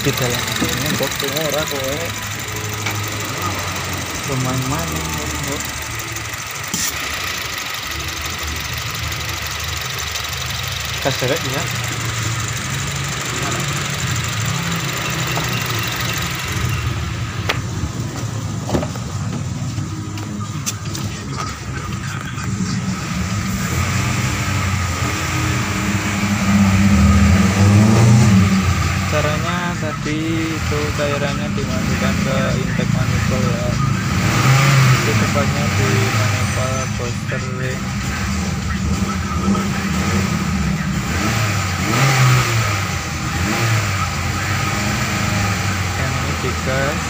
di dalam ini kok ora kowe pemain-main kok kas derek ya. Caranya tadi itu cairannya dimasukkan ke intake manifold ya, itu tepatnya di manifold booster ring. Yang ini digas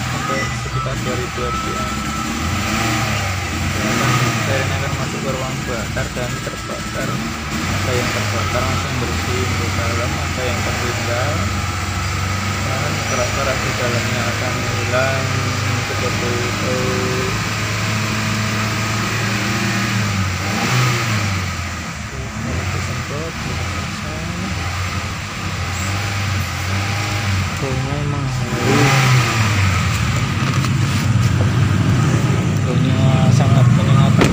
sampai sekitar 2000 rpm. Cairannya akan masuk ke ruang bakar dan terbakar. Ada yang terbakar langsung bersihin ke dalam, ada yang tertinggal dan kerak-kerak di dalamnya akan hilang seperti itu. Kalau disemprot sudah selesai. Baunya emang halus, baunya sangat menyenangkan.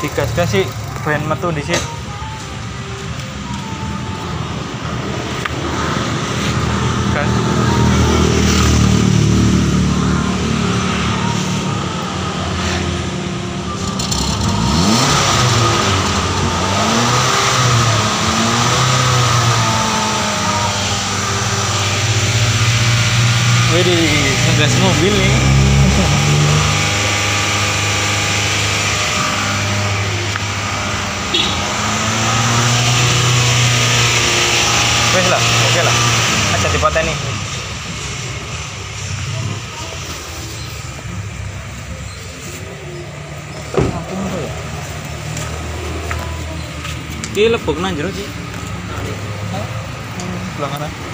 Digas-gas sih ben metu dhisik. Gas. Widih, ngegas mobil nih. Wes lah, oke lah. Aja dipateni. Aku ngono ya. Iki lebok nang jero, Ci. Sebelah kanan.